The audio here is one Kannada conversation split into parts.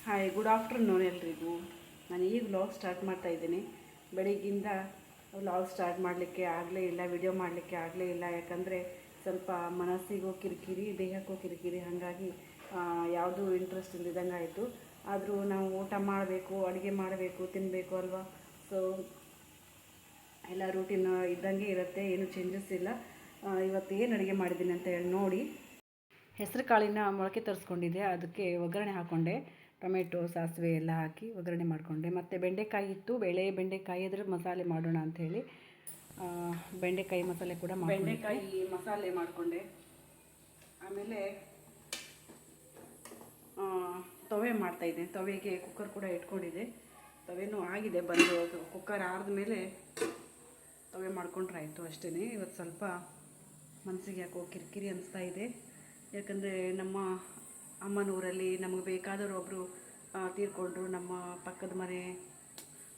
ಹಾಯ್, ಗುಡ್ ಆಫ್ಟರ್ನೂನ್ ಎಲ್ರಿಗೂ. ನಾನು ಈಗ ವ್ಲಾಗ್ ಸ್ಟಾರ್ಟ್ ಮಾಡ್ತಾ ಇದ್ದೀನಿ. ಬೆಳಿಗ್ಗಿಂದ ವ್ಲಾಗ್ ಸ್ಟಾರ್ಟ್ ಮಾಡಲಿಕ್ಕೆ ಆಗಲೇ ಇಲ್ಲ, ವಿಡಿಯೋ ಮಾಡಲಿಕ್ಕೆ ಆಗಲೇ ಇಲ್ಲ. ಯಾಕಂದರೆ ಸ್ವಲ್ಪ ಮನಸ್ಸಿಗೂ ಕಿರಿಕಿರಿ, ದೇಹಕ್ಕೂ ಕಿರಿಕಿರಿ, ಹಾಗಾಗಿ ಯಾವುದೂ ಇಂಟ್ರೆಸ್ಟ್ ಇಲ್ಲದಂಗೆ ಆಯಿತು. ಆದರೂ ನಾವು ಊಟ ಮಾಡಬೇಕು, ಅಡುಗೆ ಮಾಡಬೇಕು, ತಿನ್ನಬೇಕು ಅಲ್ವಾ. ಸೊ ಎಲ್ಲ ರೂಟೀನ್ ಇದ್ದಂಗೆ ಇರುತ್ತೆ, ಏನು ಚೇಂಜಸ್ ಇಲ್ಲ. ಇವತ್ತು ಏನು ಅಡುಗೆ ಮಾಡಿದ್ದೀನಿ ಅಂತ ಹೇಳಿ ನೋಡಿ. ಹೆಸರು ಕಾಳಿನ ಮೊಳಕೆ ತರಿಸ್ಕೊಂಡಿದ್ದೆ, ಅದಕ್ಕೆ ಒಗ್ಗರಣೆ ಹಾಕ್ಕೊಂಡೆ. ಟೊಮೆಟೊ, ಸಾಸಿವೆ ಎಲ್ಲ ಹಾಕಿ ಒಗ್ಗರಣೆ ಮಾಡಿಕೊಂಡೆ. ಮತ್ತು ಬೆಂಡೆಕಾಯಿ ಇತ್ತು, ಬೆಂಡೆಕಾಯಿ ಅದ್ರ ಮಸಾಲೆ ಮಾಡೋಣ ಅಂಥೇಳಿ ಬೆಂಡೆಕಾಯಿ ಮಸಾಲೆ ಕೂಡ ಬೆಂಡೆಕಾಯಿ ಮಸಾಲೆ ಮಾಡಿಕೊಂಡೆ. ಆಮೇಲೆ ತವೆ ಮಾಡ್ತಾಯಿದ್ದೆ. ತವೆಗೆ ಕುಕ್ಕರ್ ಕೂಡ ಇಟ್ಕೊಂಡಿದ್ದೆ. ತವೆನೂ ಆಗಿದೆ, ಬಂದು ಕುಕ್ಕರ್ ಆರಿದ ಮೇಲೆ ತವೆ ಮಾಡ್ಕೊಂಡ್ರೆ ಆಯಿತು ಅಷ್ಟೇ. ಇವತ್ತು ಸ್ವಲ್ಪ ಮನಸ್ಸಿಗೆ ಯಾಕೋ ಕಿರಿಕಿರಿ ಅನಿಸ್ತಾ ಇದೆ. ಯಾಕಂದರೆ ನಮ್ಮ ಅಮ್ಮನೂರಲ್ಲಿ ನಮಗೆ ಬೇಕಾದವರು ಒಬ್ಬರು ತೀರ್ಕೊಂಡ್ರು. ನಮ್ಮ ಪಕ್ಕದ ಮನೆ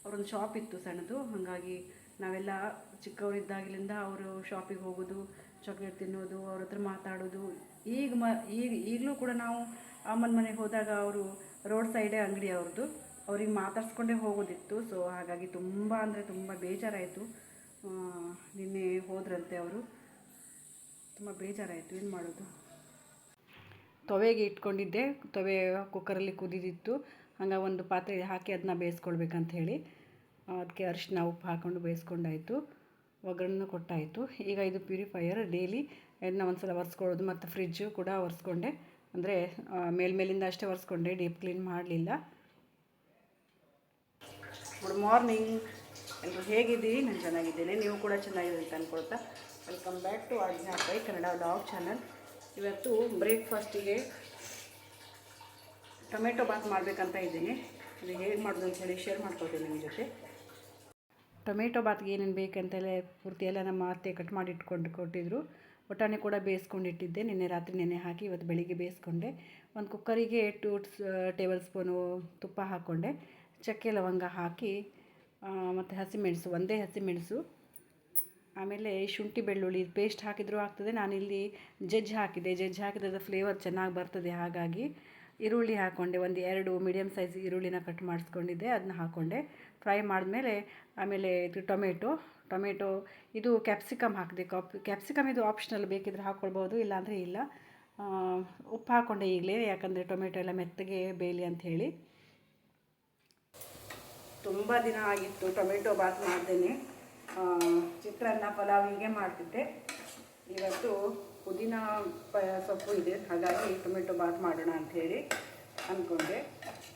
ಅವರೊಂದು ಶಾಪ್ ಇತ್ತು ಸಣ್ಣದು, ಹಾಗಾಗಿ ನಾವೆಲ್ಲ ಚಿಕ್ಕವರಿದ್ದಾಗಲಿಂದ ಅವರು ಶಾಪಿಗೆ ಹೋಗೋದು, ಚಾಕ್ಲೇಟ್ ತಿನ್ನೋದು, ಅವ್ರ ಹತ್ರ ಮಾತಾಡೋದು. ಈಗಲೂ ಕೂಡ ನಾವು ಅಮ್ಮನ ಮನೆಗೆ ಹೋದಾಗ ಅವರು ರೋಡ್ ಸೈಡೇ ಅಂಗಡಿ ಅವ್ರದ್ದು, ಅವ್ರಿಗೆ ಮಾತಾಡ್ಸ್ಕೊಂಡೇ ಹೋಗೋದಿತ್ತು. ಸೊ ಹಾಗಾಗಿ ತುಂಬ ಅಂದರೆ ತುಂಬ ಬೇಜಾರಾಯಿತು. ನಿನ್ನೆ ಹೋದ್ರಂತೆ ಅವರು, ತುಂಬ ಬೇಜಾರಾಯಿತು. ಏನು ಮಾಡೋದು. ತವೆಗೆ ಇಟ್ಕೊಂಡಿದ್ದೆ, ತವೆ ಕುಕ್ಕರಲ್ಲಿ ಕುದಿದಿತ್ತು. ಹಂಗೆ ಒಂದು ಪಾತ್ರೆ ಹಾಕಿ ಅದನ್ನ ಬೇಯಿಸ್ಕೊಳ್ಬೇಕಂತ ಹೇಳಿ ಅದಕ್ಕೆ ಅರಿಶಿನ ಉಪ್ಪು ಹಾಕ್ಕೊಂಡು ಬೇಯಿಸ್ಕೊಂಡಾಯಿತು. ಒಗ್ಗರಣೆ ಕೊಟ್ಟಾಯಿತು. ಈಗ ಇದು ಪ್ಯೂರಿಫೈಯರ್, ಡೈಲಿ ಅದನ್ನ ಒಂದು ಸಲ ಒರೆಸ್ಕೊಳ್ಳೋದು. ಮತ್ತು ಫ್ರಿಜ್ಜು ಕೂಡ ಒರೆಸ್ಕೊಂಡೆ, ಅಂದರೆ ಮೇಲಿಂದ ಅಷ್ಟೇ ಒರೆಸ್ಕೊಂಡೆ, ಡೀಪ್ ಕ್ಲೀನ್ ಮಾಡಲಿಲ್ಲ. ಗುಡ್ ಮಾರ್ನಿಂಗ್ ಎಲ್ಲರೂ, ಹೇಗಿದ್ದೀರಿ? ನಾನು ಚೆನ್ನಾಗಿದ್ದೇನೆ, ನೀವು ಕೂಡ ಚೆನ್ನಾಗಿದೆ ಅಂತ ಅಂದ್ಕೊಳ್ತಾ welcome back to Aagnya Pai Kannada vlog channel. ಇವತ್ತು ಬ್ರೇಕ್ಫಾಸ್ಟಿಗೆ ಟೊಮೆಟೊ ಬಾತ್ ಮಾಡಬೇಕಂತ ಇದ್ದೀನಿ. ಅದು ಹೇಗೆ ಮಾಡೋದು ಅಂತ ಹೇಳಿ ಶೇರ್ ಮಾಡ್ಕೊಳ್ತೀನಿ ನಿಮ್ಮ ಜೊತೆ. ಟೊಮೆಟೊ ಬಾತ್ಗೆ ಏನೇನು ಬೇಕಂತೆಲ್ಲ ಪೂರ್ತಿ ಎಲ್ಲ ನಮ್ಮ ಅತ್ತೆ ಕಟ್ ಮಾಡಿ ಕೊಟ್ಟಿದ್ರು. ಬಟಾಣಿ ಕೂಡ ಬೇಯಿಸ್ಕೊಂಡಿಟ್ಟಿದ್ದೆ, ನಿನ್ನೆ ರಾತ್ರಿ ನೆನೆ ಹಾಕಿ ಇವತ್ತು ಬೆಳಿಗ್ಗೆ ಬೇಯಿಸ್ಕೊಂಡೆ. ಒಂದು ಕುಕ್ಕರಿಗೆ 2 ಟೇಬಲ್ ಸ್ಪೂನು ತುಪ್ಪ ಹಾಕ್ಕೊಂಡೆ, ಚಕ್ಕೆ ಲವಂಗ ಹಾಕಿ ಮತ್ತು ಹಸಿಮೆಣಸು, ಒಂದೇ ಹಸಿಮೆಣಸು, ಆಮೇಲೆ ಶುಂಠಿ ಬೆಳ್ಳುಳ್ಳಿ ಪೇಸ್ಟ್ ಹಾಕಿದರೂ ಆಗ್ತದೆ. ನಾನಿಲ್ಲಿ ಜಜ್ಜಿ ಹಾಕಿದ್ರೆ ಫ್ಲೇವರ್ ಚೆನ್ನಾಗಿ ಬರ್ತದೆ. ಹಾಗಾಗಿ ಈರುಳ್ಳಿ ಹಾಕ್ಕೊಂಡೆ, ಒಂದು 2 ಮೀಡಿಯಮ್ ಸೈಜ್ ಈರುಳ್ಳಿನ ಕಟ್ ಮಾಡಿಸ್ಕೊಂಡಿದ್ದೆ, ಅದನ್ನ ಹಾಕ್ಕೊಂಡೆ. ಫ್ರೈ ಮಾಡಿದ್ಮೇಲೆ ಆಮೇಲೆ ಇದು ಟೊಮೆಟೊ ಇದು ಕ್ಯಾಪ್ಸಿಕಮ್ ಹಾಕಿದೆ. ಕ್ಯಾಪ್ಸಿಕಮ್ ಇದು ಆಪ್ಷನಲ್, ಬೇಕಿದ್ರೆ ಹಾಕ್ಕೊಳ್ಬೋದು, ಇಲ್ಲಾಂದರೆ ಇಲ್ಲ. ಉಪ್ಪು ಹಾಕ್ಕೊಂಡೆ ಈಗಲೇ, ಯಾಕಂದರೆ ಟೊಮೆಟೊ ಎಲ್ಲ ಮೆತ್ತಗೆ ಬೇಯಲಿ ಅಂಥೇಳಿ. ತುಂಬ ದಿನ ಆಗಿತ್ತು ಟೊಮೆಟೊ ಬಾತ್ ಮಾಡ್ದೇನೆ. ಚಿತ್ರಾನ್ನ, ಪಲಾವ್ ಹೀಗೆ ಮಾಡ್ತಿದ್ದೆ. ಇವತ್ತು ಪುದೀನ ಸೊಪ್ಪು ಇದೆ, ಹಾಗಾಗಿ ಟೊಮೆಟೊ ಬಾತ್ ಮಾಡೋಣ ಅಂಥೇಳಿ ಅಂದ್ಕೊಂಡೆ.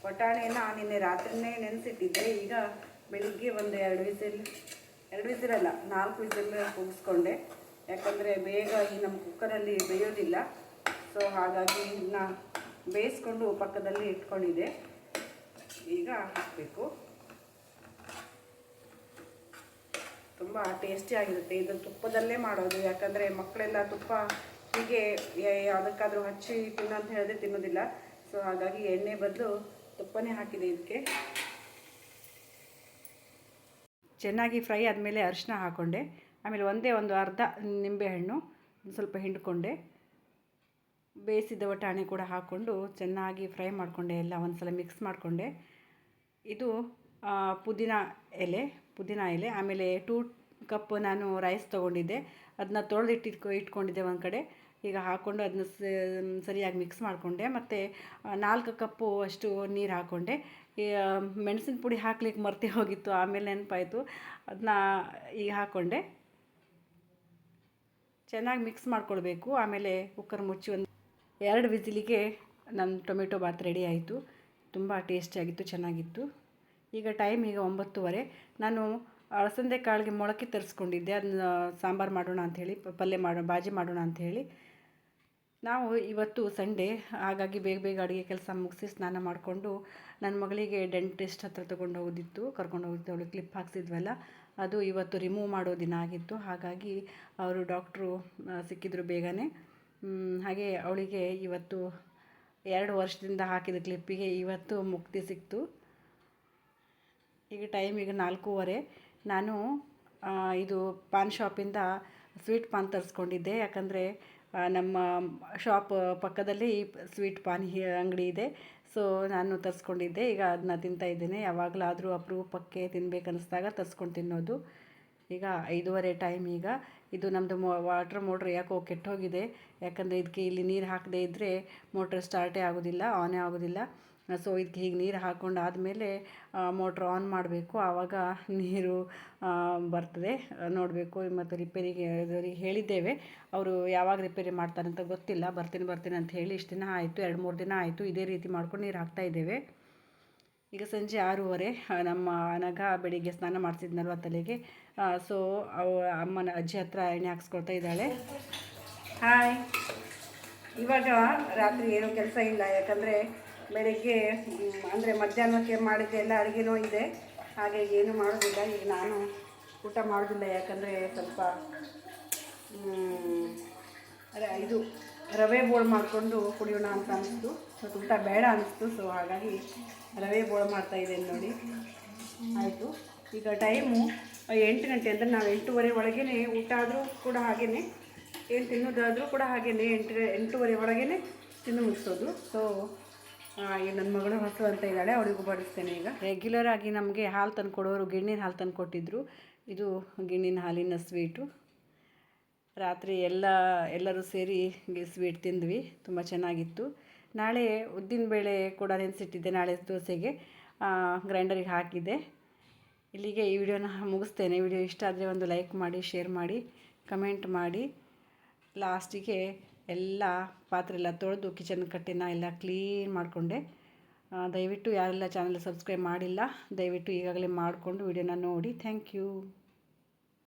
ಬಟಾಣಿನ ನಿನ್ನೆ ರಾತ್ರಿನೇ ನೆನೆಸಿಟ್ಟಿದ್ದೆ. ಈಗ ಬೆಳಿಗ್ಗೆ ಒಂದು 2 ವಿಸಿಲಲ್ಲ 4 ವಿಸಿಲ್ ಕೂಗಿಸ್ಕೊಂಡೆ. ಯಾಕಂದರೆ ಬೇಗ ಈ ನಮ್ಮ ಕುಕ್ಕರಲ್ಲಿ ಬೇಯೋದಿಲ್ಲ. ಸೊ ಹಾಗಾಗಿ ಇದನ್ನ ಬೇಯಿಸ್ಕೊಂಡು ಪಕ್ಕದಲ್ಲಿ ಇಟ್ಕೊಂಡಿದ್ದೆ. ಈಗ ಹಾಕಬೇಕು. ತುಂಬ ಟೇಸ್ಟಿಯಾಗಿರುತ್ತೆ. ಇದು ತುಪ್ಪದಲ್ಲೇ ಮಾಡೋದು, ಯಾಕಂದರೆ ಮಕ್ಕಳೆಲ್ಲ ತುಪ್ಪ ಹೀಗೆ ಯಾವುದಕ್ಕಾದರೂ ಹಚ್ಚಿ ತಿನ್ನೋ ಅಂತ ಹೇಳಿದ್ರೆ ತಿನ್ನೋದಿಲ್ಲ. ಸೊ ಹಾಗಾಗಿ ಎಣ್ಣೆ ಬದಲು ತುಪ್ಪನೇ ಹಾಕಿದೆ ಇದಕ್ಕೆ. ಚೆನ್ನಾಗಿ ಫ್ರೈ ಆದಮೇಲೆ ಅರಿಶಿನ ಹಾಕ್ಕೊಂಡೆ. ಆಮೇಲೆ ಒಂದು ಅರ್ಧ ನಿಂಬೆಹಣ್ಣು ಸ್ವಲ್ಪ ಹಿಂಡ್ಕೊಂಡೆ. ಬೇಯಿಸಿದ ಬಟಾಣಿ ಕೂಡ ಹಾಕ್ಕೊಂಡು ಚೆನ್ನಾಗಿ ಫ್ರೈ ಮಾಡಿಕೊಂಡೆ, ಎಲ್ಲ ಒಂದು ಸಲ ಮಿಕ್ಸ್ ಮಾಡಿಕೊಂಡೆ. ಇದು ಪುದೀನ ಎಲೆ, ಆಮೇಲೆ 2 ಕಪ್ ನಾನು ರೈಸ್ ತೊಗೊಂಡಿದ್ದೆ, ಅದನ್ನ ಇಟ್ಕೊಂಡಿದ್ದೆ ಒಂದು ಕಡೆ. ಈಗ ಹಾಕ್ಕೊಂಡು ಅದನ್ನ ಸರಿಯಾಗಿ ಮಿಕ್ಸ್ ಮಾಡಿಕೊಂಡೆ. ಮತ್ತು 4 ಕಪ್ಪು ಅಷ್ಟು ನೀರು ಹಾಕ್ಕೊಂಡೆ. ಮೆಣಸಿನ ಪುಡಿ ಹಾಕ್ಲಿಕ್ಕೆ ಮರ್ತೇ ಹೋಗಿತ್ತು, ಆಮೇಲೆ ನೆನಪಾಯಿತು, ಅದನ್ನ ಈಗ ಹಾಕ್ಕೊಂಡೆ. ಚೆನ್ನಾಗಿ ಮಿಕ್ಸ್ ಮಾಡ್ಕೊಳ್ಬೇಕು. ಆಮೇಲೆ ಕುಕ್ಕರ್ ಮುಚ್ಚಿ ಒಂದು 2 ವಿಸಿಲಿಗೆ ನನ್ನ ಟೊಮೆಟೊ ಬಾತ್ ರೆಡಿ ಆಯಿತು. ತುಂಬ ಟೇಸ್ಟಿಯಾಗಿತ್ತು, ಚೆನ್ನಾಗಿತ್ತು. ಈಗ ಟೈಮ್ 9:30. ನಾನು ಅಲಸಂದೆ ಕಾಳಿಗೆ ಮೊಳಕೆ ತರಿಸ್ಕೊಂಡಿದ್ದೆ, ಅದನ್ನ ಸಾಂಬಾರು ಮಾಡೋಣ ಅಂಥೇಳಿ, ಬಾಜಿ ಮಾಡೋಣ ಅಂಥೇಳಿ. ನಾವು ಇವತ್ತು ಸಂಡೇ, ಹಾಗಾಗಿ ಬೇಗ ಅಡುಗೆ ಕೆಲಸ ಮುಗಿಸಿ ಸ್ನಾನ ಮಾಡಿಕೊಂಡು ನನ್ನ ಮಗಳಿಗೆ ಡೆಂಟಿಸ್ಟ್ ಹತ್ರ ಕರ್ಕೊಂಡು ಹೋಗಿದ್ದು, ಅವಳು ಕ್ಲಿಪ್ ಹಾಕ್ಸಿದ್ವಲ್ಲ, ಅದು ಇವತ್ತು ರಿಮೂವ್ ಮಾಡೋ ದಿನ ಆಗಿತ್ತು. ಹಾಗಾಗಿ ಅವರು ಡಾಕ್ಟ್ರು ಸಿಕ್ಕಿದ್ರು ಬೇಗನೆ. ಹಾಗೆ ಅವಳಿಗೆ ಇವತ್ತು 2 ವರ್ಷದಿಂದ ಹಾಕಿದ ಕ್ಲಿಪ್ಪಿಗೆ ಇವತ್ತು ಮುಕ್ತಿ ಸಿಕ್ತು. ಈಗ ಟೈಮ್ 4:15. ನಾನು ಇದು ಪಾನ್ ಶಾಪಿಂದ ಸ್ವೀಟ್ ಪಾನ್ ತರಿಸ್ಕೊಂಡಿದ್ದೆ. ಯಾಕಂದರೆ ನಮ್ಮ ಶಾಪ್ ಪಕ್ಕದಲ್ಲಿ ಸ್ವೀಟ್ ಪಾನಿ ಅಂಗಡಿ ಇದೆ. ಸೊ ನಾನು ತರಿಸ್ಕೊಂಡಿದ್ದೆ. ಈಗ ಅದನ್ನ ತಿಂತಾಯಿದ್ದೇನೆ. ಯಾವಾಗಲಾದರೂ ಅಪರೂಪಕ್ಕೆ ತಿನ್ಬೇಕನ್ನಿಸ್ದಾಗ ತರಿಸ್ಕೊಂಡು ತಿನ್ನೋದು. ಈಗ 5:30 ಟೈಮ್. ಈಗ ಇದು ನಮ್ಮದು ವಾಟ್ರ್ ಮೋಟ್ರ್ ಯಾಕೋ ಕೆಟ್ಟೋಗಿದೆ. ಯಾಕಂದರೆ ಇದಕ್ಕೆ ಇಲ್ಲಿ ನೀರು ಹಾಕದೇ ಇದ್ದರೆ ಮೋಟ್ರ್ ಸ್ಟಾರ್ಟೇ ಆಗೋದಿಲ್ಲ, ಆನೇ ಆಗೋದಿಲ್ಲ. ಸೊ ಇದಕ್ಕೆ ಹೀಗೆ ನೀರು ಹಾಕ್ಕೊಂಡಾದಮೇಲೆ ಮೋಟ್ರ್ ಆನ್ ಮಾಡಬೇಕು. ಆವಾಗ ನೀರು ಬರ್ತದೆ. ನೋಡಬೇಕು. ಮತ್ತು ರಿಪೇರಿಗೆ ಅವರಿಗೆ ಹೇಳಿದ್ದೇವೆ. ಅವರು ಯಾವಾಗ ರಿಪೇರಿ ಮಾಡ್ತಾರಂತ ಗೊತ್ತಿಲ್ಲ. ಬರ್ತೀನಿ ಅಂತ ಹೇಳಿ ಇಷ್ಟು ದಿನ ಆಯಿತು, 2-3 ದಿನ ಆಯಿತು ಇದೇ ರೀತಿ ಮಾಡ್ಕೊಂಡು ನೀರು ಹಾಕ್ತಾಯಿದ್ದೇವೆ. ಈಗ ಸಂಜೆ 6:30. ನಮ್ಮ ನಗ ಬೆಳಿಗ್ಗೆ ಸ್ನಾನ ಮಾಡಿಸಿದ್ನಲ್ವ ತಲೆಗೆ. ಸೊ ಅಮ್ಮನ ಅಜ್ಜಿ ಹತ್ರ ಎಣ್ಣೆ ಹಾಕ್ಸ್ಕೊಳ್ತಾ ಇದ್ದಾಳೆ. ಹಾಯ್. ಇವಾಗ ರಾತ್ರಿ ಏನೂ ಕೆಲಸ ಇಲ್ಲ. ಯಾಕಂದರೆ ಬೆಳಗ್ಗೆ ಅಂದರೆ ಮಧ್ಯಾಹ್ನಕ್ಕೆ ಮಾಡಿದ್ದೆ ಎಲ್ಲ ಅಡುಗೆನೂ ಇದೆ. ಹಾಗೆ ಏನು ಮಾಡೋದಿಲ್ಲ. ಈಗ ನಾನು ಊಟ ಮಾಡೋದಿಲ್ಲ. ಯಾಕಂದರೆ ಸ್ವಲ್ಪ ಇದು ರವೆ ಬೋಳು ಮಾಡಿಕೊಂಡು ಕುಡಿಯೋಣ ಅಂತ ಅನ್ನಿಸ್ತು. ಮತ್ತು ಊಟ ಬೇಡ ಅನ್ನಿಸ್ತು. ಸೊ ಹಾಗಾಗಿ ರವೆ ಬೋಳು ಮಾಡ್ತಾಯಿದ್ದೇನೆ ನೋಡಿ. ಆಯಿತು. ಈಗ ಟೈಮು 8 ಗಂಟೆ. ಅಂದರೆ ನಾವು 8:30 ಒಳಗೇ ಊಟ ಆದರೂ ಕೂಡ ಹಾಗೇ, ಏನು ತಿನ್ನೋದಾದರೂ ಕೂಡ ಹಾಗೇ 8:30 ಒಳಗೇ ತಿಂದು ಮುಗಿಸೋದು. ಸೊ ಈಗ ನನ್ನ ಮಗಳು ಹಸು ಅಂತ ಇದ್ದಾಳೆ, ಅವಳಿಗೂ ಬಡಿಸ್ತೇನೆ. ಈಗ ರೆಗ್ಯುಲರ್ ಆಗಿ ನಮಗೆ ಹಾಲು ತಂದು ಕೊಡೋರು ಗಿಣ್ಣಿನ ಹಾಲು ತಂದು ಕೊಟ್ಟಿದ್ದರು. ಇದು ಗಿಣ್ಣಿನ ಹಾಲಿನ ಸ್ವೀಟು. ರಾತ್ರಿ ಎಲ್ಲರೂ ಸೇರಿ ಸ್ವೀಟ್ ತಿಂದ್ವಿ. ತುಂಬ ಚೆನ್ನಾಗಿತ್ತು. ನಾಳೆ ಉದ್ದಿನಬೇಳೆ ಕೂಡ ನೆನೆಸಿಟ್ಟಿದ್ದೆ. ನಾಳೆ ದೋಸೆಗೆ ಗ್ರೈಂಡರಿಗೆ ಹಾಕಿದ್ದೆ. ಇಲ್ಲಿಗೆ ಈ ವಿಡಿಯೋನ ಮುಗಿಸ್ತೇನೆ. ವಿಡಿಯೋ ಇಷ್ಟ ಆದರೆ ಒಂದು ಲೈಕ್ ಮಾಡಿ, ಶೇರ್ ಮಾಡಿ, ಕಮೆಂಟ್ ಮಾಡಿ. ಲಾಸ್ಟಿಗೆ ಎಲ್ಲ ಪಾತ್ರೆ ಎಲ್ಲ ತೊಳೆದು ಕಿಚನ್ ಕಟ್ಟೆನ ಎಲ್ಲ ಕ್ಲೀನ್ ಮಾಡಿಕೊಂಡೆ. ದಯವಿಟ್ಟು ಯಾರೆಲ್ಲ ಚಾನಲ್ ಸಬ್ಸ್ಕ್ರೈಬ್ ಮಾಡಿಲ್ಲ, ದಯವಿಟ್ಟು ಈಗಾಗಲೇ ಮಾಡಿಕೊಂಡು ವಿಡಿಯೋನ ನೋಡಿ. Thank you.